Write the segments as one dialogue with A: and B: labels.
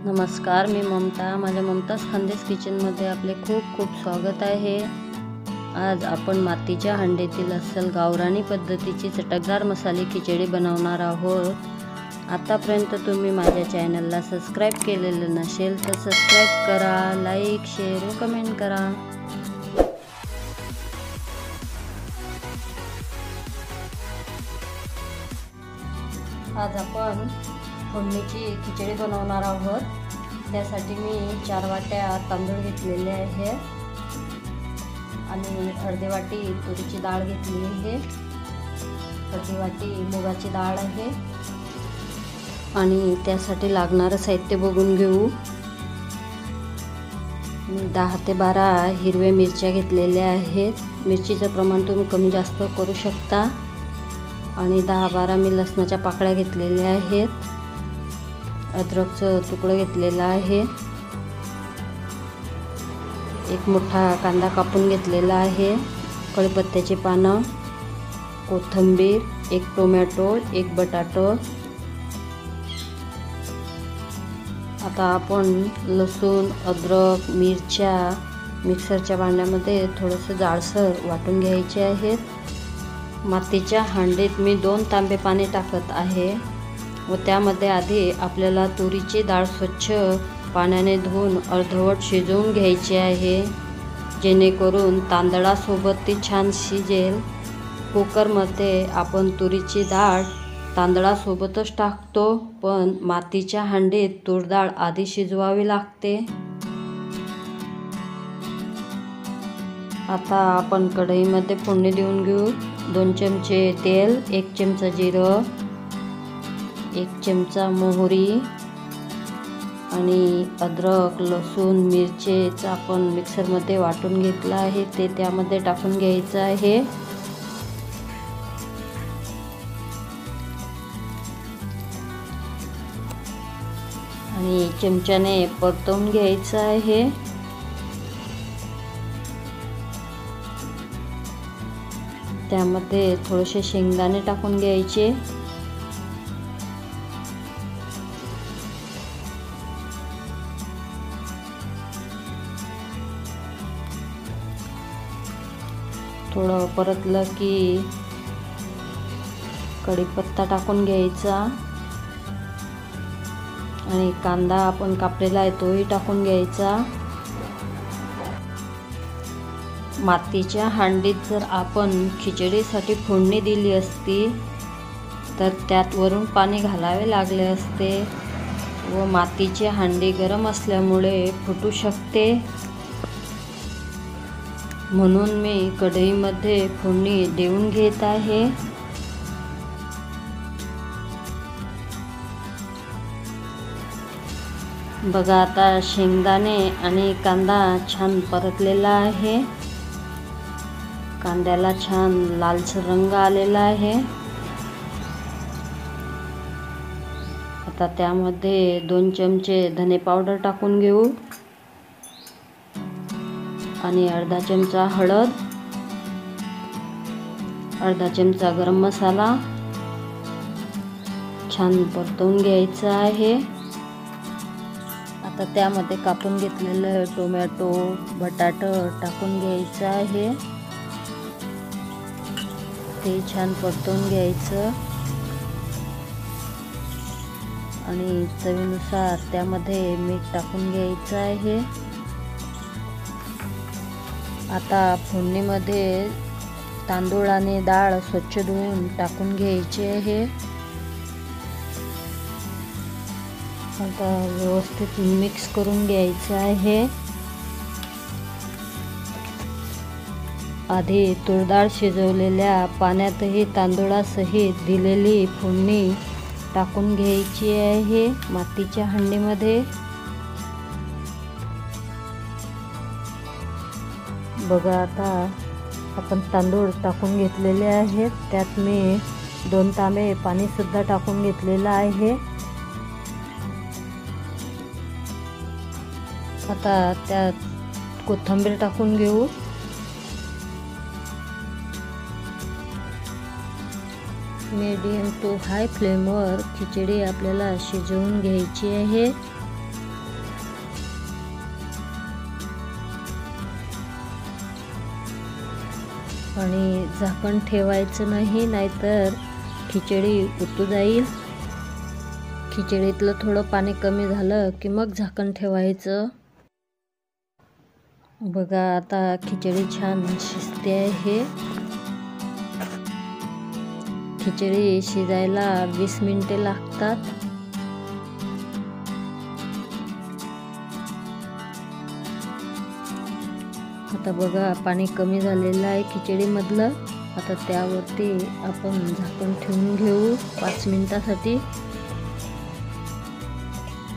A: नमस्कार, मी ममता. माझ्या ममताज खानदेश किचनमध्ये आपले खूप खूप स्वागत आहे. आज आपण मातीच्या हंडीतील अस्सल गावरानी पद्धतीची चटकदार मसाले खिचडी बनवणार आहोत. आतापर्यंत तुम्ही माझ्या चॅनलला सबस्क्राईब केलेलं नसेल तर सबस्क्राईब करा, लाईक, शेअर व कमेंट करा. आज आपण फोडणीची खिचडी बनवणार आहोत. त्यासाठी मी 4 वाट्या तांदूळ घेतलेले आहे आणि अर्धी वाटी तुरीची डाळ घेतली आहे, अर्धी वाटी मुगाची डाळ आहे. आणि त्यासाठी लागणारं साहित्य बघून घेऊ. मी 10 ते 12 हिरव्या मिरच्या घेतलेल्या आहेत. मिरचीचं प्रमाण तुम्ही कमी जास्त करू शकता. आणि 10-12 मी लसणाच्या पाकळ्या घेतलेल्या आहेत. अद्रकचं तुकडं घेतलेलं आहे. एक मोठा कांदा कापून घेतलेला आहे. कढीपत्त्याची पानं, कोथिंबीर, एक टोमॅटो, एक बटाटो. आता आपण लसूण, अद्रक, मिरच्या मिक्सरच्या भांड्यामध्ये थोडंसं जाडसर वाटून घ्यायचे आहेत. मातीच्या हांडीत मी 2 तांबे पाणी टाकत आहे व त्यामध्ये आधी आपल्याला तुरीची डाळ स्वच्छ पाण्याने धुवून अर्धवट शिजवून घ्यायची आहे, जेणेकरून तांदळासोबत ती छान शिजेल. कुकरमध्ये आपण तुरीची डाळ तांदळासोबतच टाकतो, पण मातीच्या हांडीत तूर डाळ आधी शिजवावी लागते. आता आपण कढईमध्ये फोडणी देऊन घेऊ. 2 चमचे तेल, 1 चमचा जिरं, 1 चमचा मोहरी आणि अद्रक, लसूण, मिरचीचं आपण मिक्सरमध्ये वाटून घेतलं आहे ते त्यामध्ये टाकून घ्यायचं आहे. आणि चमच्याने परतवून घ्यायचं आहे. त्यामध्ये थोडेसे शेंगदाणे टाकून घ्यायचे. थोडं परतलं की कढीपत्ता टाकून घ्यायचा आणि कांदा आपण कापलेला आहे तोही टाकून घ्यायचा. मातीच्या हांडीत जर आपण खिचडीसाठी फोडणी दिली असती तर त्यात वरून पाणी घालावे लागले असते व मातीची हांडी गरम असल्यामुळे फुटू शकते. म्हणून मी कढईमध्ये फोडणी देऊन घेत आहे. बघा, आता शेंगदाणे आणि कांदा छान परतलेला आहे. कांद्याला छान लालसर रंग आलेला आहे. आता त्यामध्ये 2 चमचे धने पावडर टाकून घेऊ आणि अर्धा चमचा हळद, अर्धा चमचा गरम मसाला छान परतवून घ्यायचा आहे. आता त्यामध्ये कापून घेतलेलं टोमॅटो, बटाटा टाकून घ्यायचं आहे. ते छान परतवून घ्यायचं आणि चवीनुसार त्यामध्ये मीठ टाकून घ्यायचं आहे. आता फोडणीमध्ये तांदूळ आणि डाळ स्वच्छ धुवून टाकून घ्यायची आहे. आता व्यवस्थित मिक्स करून घ्यायचं आहे. आधी तूर डाळ शिजवलेल्या पाण्यातही तांदूळासहित दिलेली फोडणी टाकून घ्यायची आहे मातीच्या हंडीमध्ये. बघा, आता आपण तांदूळ टाकून घेतलेले आहेत. त्यात मी 2 तांबे पाणी सुद्धा टाकून घेतलेलं आहे. आता त्यात कोथिंबीर टाकून घेऊ. मीडियम टू हाय फ्लेमवर खिचडी आपल्याला शिजवून घ्यायची आहे. आणि झाकण ठेवायचं नाही, नाहीतर खिचडी उतू जाईल. खिचडीतलं थोडं पाणी कमी झालं की मग झाकण ठेवायचं. बघा आता खिचडी छान शिजते आहे. खिचडी शिजायला 20 मिनिटे लागतात. आता बघा पाणी कमी झालेलं आहे खिचडीमधलं. आता त्यावरती आपण झाकण ठेवून घेऊ 5 मिनिटासाठी.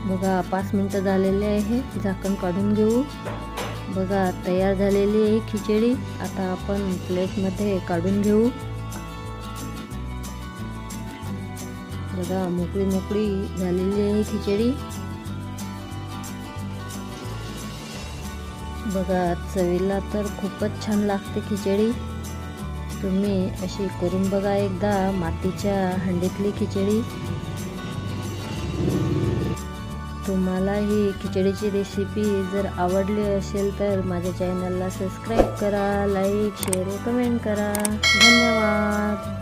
A: बघा 5 मिनिटं झालेले आहे. झाकण काढून घेऊ. बघा तयार झालेली आहे खिचडी. आता आपण प्लेटमध्ये काढून घेऊ. बघा मोकळी मोकळी झालेली आहे खिचडी. बघा चवीला तर खूपच छान लागते खिचडी. तुम्ही अशी करून बघा एकदा मातीच्या हांडीतली खिचडी. तुम्हाला ही खिचडीची रेसिपी जर आवडली असेल तर माझ्या चॅनलला सबस्क्राईब करा, लाईक, शेअर व कमेंट करा. धन्यवाद.